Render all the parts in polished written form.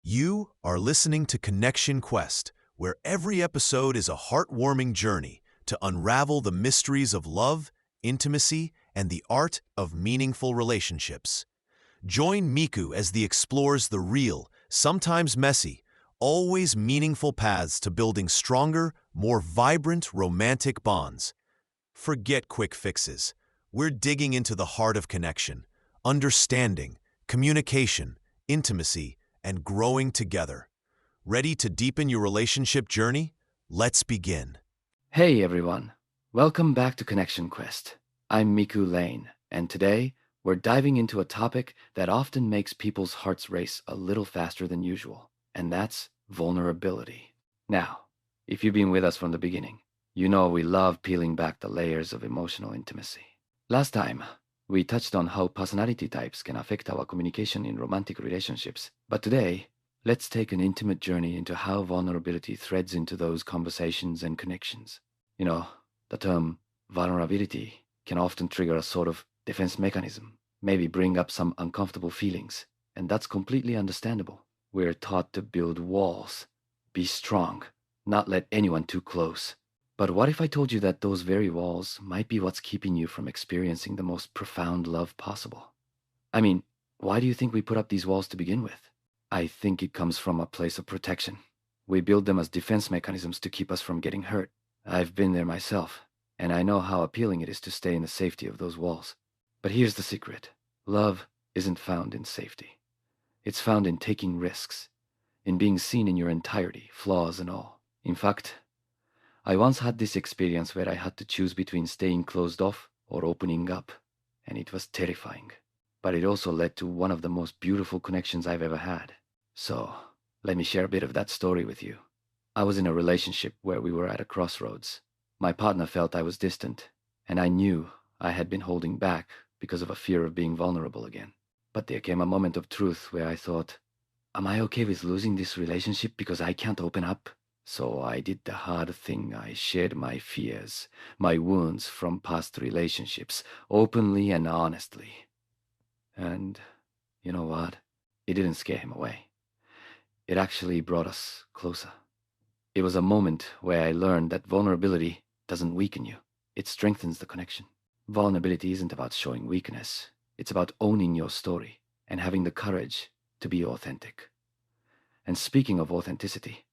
You are listening to Connection Quest, where every episode is a heartwarming journey to unravel the mysteries of love, intimacy, and the art of meaningful relationships. Join Miku as he explores the real, sometimes messy, always meaningful paths to building stronger, more vibrant romantic bonds. Forget quick fixes. We're digging into the heart of connection, understanding, communication, intimacy, and growing together. Ready to deepen your relationship journey? Let's begin. Hey everyone, welcome back to Connection Quest. I'm Miku Lane, and today we're diving into a topic that often makes people's hearts race a little faster than usual, and that's vulnerability. Now, if you've been with us from the beginning, you know we love peeling back the layers of emotional intimacy. Last time, we touched on how personality types can affect our communication in romantic relationships, but today, let's take an intimate journey into how vulnerability threads into those conversations and connections. You know, the term vulnerability can often trigger a sort of defense mechanism, maybe bring up some uncomfortable feelings, and that's completely understandable. We're taught to build walls, be strong, not let anyone too close. But what if I told you that those very walls might be what's keeping you from experiencing the most profound love possible? I mean, why do you think we put up these walls to begin with? I think it comes from a place of protection. We build them as defense mechanisms to keep us from getting hurt. I've been there myself, and I know how appealing it is to stay in the safety of those walls. But here's the secret. Love isn't found in safety. It's found in taking risks, in being seen in your entirety, flaws and all. In fact, I once had this experience where I had to choose between staying closed off or opening up, and it was terrifying. But it also led to one of the most beautiful connections I've ever had. So, let me share a bit of that story with you. I was in a relationship where we were at a crossroads. My partner felt I was distant, and I knew I had been holding back because of a fear of being vulnerable again. But there came a moment of truth where I thought, am I okay with losing this relationship because I can't open up? So I did the hard thing. I shared my fears, my wounds from past relationships, openly and honestly. And you know what? It didn't scare him away. It actually brought us closer. It was a moment where I learned that vulnerability doesn't weaken you. It strengthens the connection. Vulnerability isn't about showing weakness. It's about owning your story and having the courage to be authentic. And speaking of authenticity,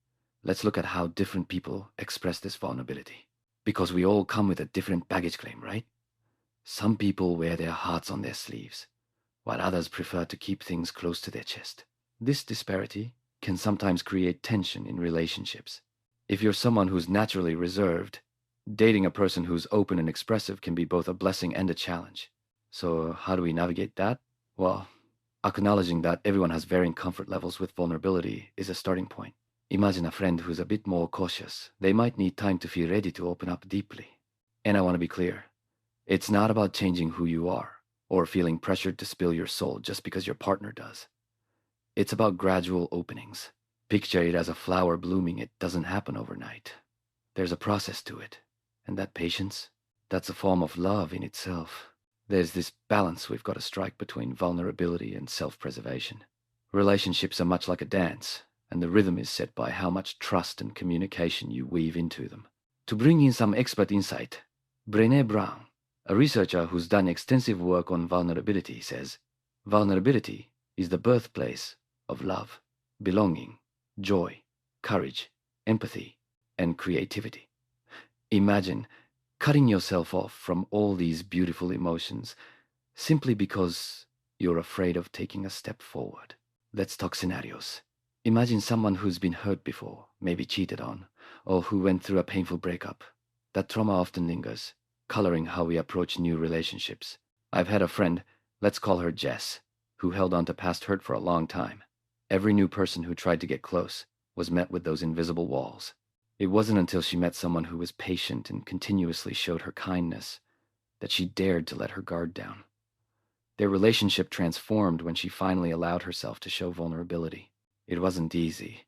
let's look at how different people express this vulnerability. Because we all come with a different baggage claim, right? Some people wear their hearts on their sleeves, while others prefer to keep things close to their chest. This disparity can sometimes create tension in relationships. If you're someone who's naturally reserved, dating a person who's open and expressive can be both a blessing and a challenge. So how do we navigate that? Well, acknowledging that everyone has varying comfort levels with vulnerability is a starting point. Imagine a friend who's a bit more cautious. They might need time to feel ready to open up deeply. And I want to be clear. It's not about changing who you are or feeling pressured to spill your soul just because your partner does. It's about gradual openings. Picture it as a flower blooming. It doesn't happen overnight. There's a process to it. And that patience, that's a form of love in itself. There's this balance we've got to strike between vulnerability and self-preservation. Relationships are much like a dance, and the rhythm is set by how much trust and communication you weave into them. To bring in some expert insight, Brené Brown, a researcher who's done extensive work on vulnerability, says, vulnerability is the birthplace of love, belonging, joy, courage, empathy, and creativity. Imagine cutting yourself off from all these beautiful emotions simply because you're afraid of taking a step forward. Let's talk scenarios. Imagine someone who's been hurt before, maybe cheated on, or who went through a painful breakup. That trauma often lingers, coloring how we approach new relationships. I've had a friend, let's call her Jess, who held on to past hurt for a long time. Every new person who tried to get close was met with those invisible walls. It wasn't until she met someone who was patient and continuously showed her kindness that she dared to let her guard down. Their relationship transformed when she finally allowed herself to show vulnerability. It wasn't easy,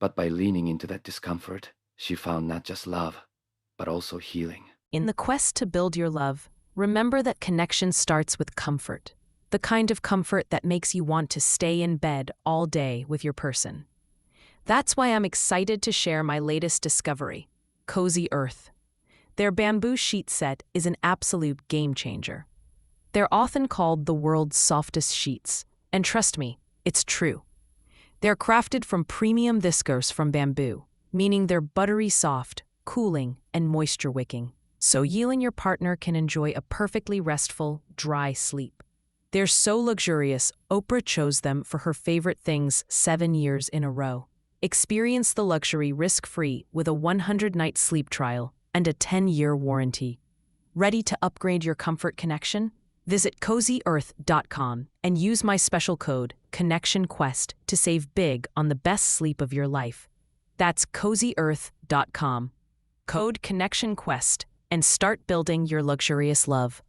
but by leaning into that discomfort, she found not just love, but also healing. In the quest to build your love, remember that connection starts with comfort. the kind of comfort that makes you want to stay in bed all day with your person. That's why I'm excited to share my latest discovery, Cozy Earth. Their bamboo sheet set is an absolute game changer. They're often called the world's softest sheets, and trust me, it's true. They're crafted from premium viscose from bamboo, meaning they're buttery soft, cooling, and moisture-wicking, so you and your partner can enjoy a perfectly restful, dry sleep. They're so luxurious, Oprah chose them for her favorite things 7 years in a row. Experience the luxury risk-free with a 100-night sleep trial and a 10-year warranty. Ready to upgrade your comfort connection? Visit CozyEarth.com and use my special code, ConnectionQuest, to save big on the best sleep of your life. That's CozyEarth.com. Code ConnectionQuest and start building your luxurious love.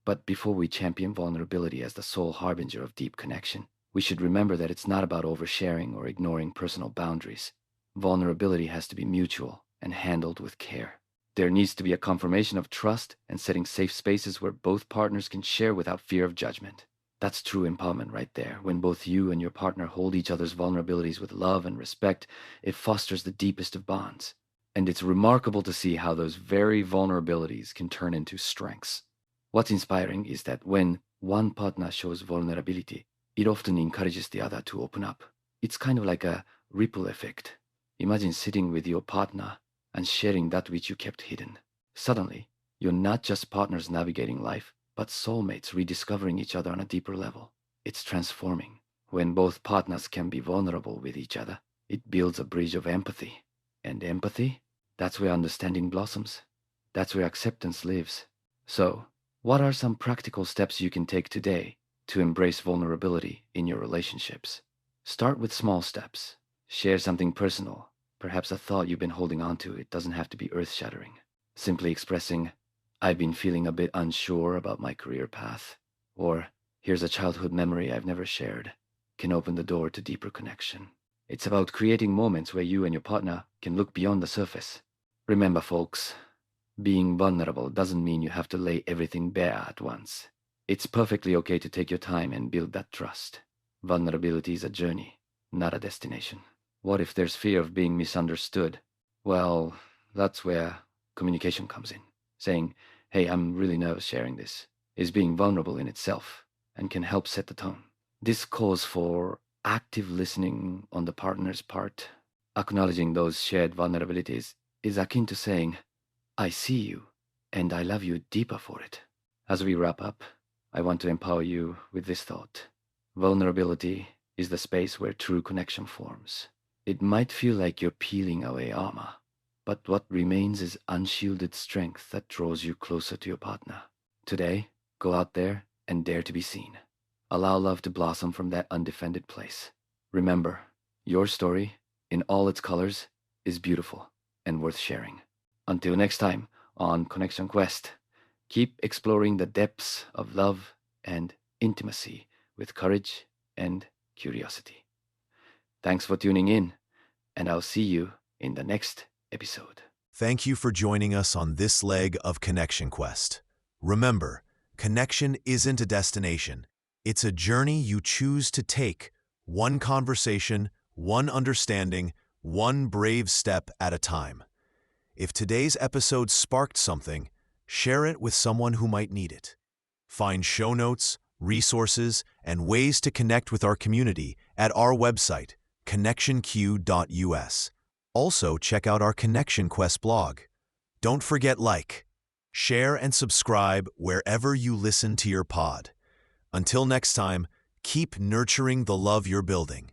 But before we champion vulnerability as the sole harbinger of deep connection, we should remember that it's not about oversharing or ignoring personal boundaries. Vulnerability has to be mutual and handled with care. There needs to be a confirmation of trust and setting safe spaces where both partners can share without fear of judgment. That's true empowerment right there. When both you and your partner hold each other's vulnerabilities with love and respect, it fosters the deepest of bonds. And it's remarkable to see how those very vulnerabilities can turn into strengths. What's inspiring is that when one partner shows vulnerability, it often encourages the other to open up. It's kind of like a ripple effect. Imagine sitting with your partner and sharing that which you kept hidden. Suddenly, you're not just partners navigating life, but soulmates rediscovering each other on a deeper level. It's transforming. When both partners can be vulnerable with each other, it builds a bridge of empathy. And empathy? That's where understanding blossoms. That's where acceptance lives. So, what are some practical steps you can take today to embrace vulnerability in your relationships? Start with small steps. Share something personal. Perhaps a thought you've been holding on to. It doesn't have to be earth-shattering. Simply expressing, I've been feeling a bit unsure about my career path, or here's a childhood memory I've never shared, can open the door to deeper connection. It's about creating moments where you and your partner can look beyond the surface. Remember, folks, being vulnerable doesn't mean you have to lay everything bare at once. It's perfectly okay to take your time and build that trust. Vulnerability is a journey, not a destination. What if there's fear of being misunderstood? Well, that's where communication comes in. Saying, hey, I'm really nervous sharing this, is being vulnerable in itself and can help set the tone. This calls for active listening on the partner's part. Acknowledging those shared vulnerabilities is akin to saying, I see you and I love you deeper for it. As we wrap up, I want to empower you with this thought. Vulnerability is the space where true connection forms. It might feel like you're peeling away armor, but what remains is unshielded strength that draws you closer to your partner. Today, go out there and dare to be seen. Allow love to blossom from that undefended place. Remember, your story, in all its colors, is beautiful and worth sharing. Until next time on Connection Quest, keep exploring the depths of love and intimacy with courage and curiosity. Thanks for tuning in, and I'll see you in the next episode. Thank you for joining us on this leg of Connection Quest. Remember, connection isn't a destination. It's a journey you choose to take, one conversation, one understanding, one brave step at a time. If today's episode sparked something, share it with someone who might need it. Find show notes, resources, and ways to connect with our community at our website, connectionq.us. Also, check out our Connection Quest blog. Don't forget like, share, and subscribe wherever you listen to your pod. Until next time, keep nurturing the love you're building.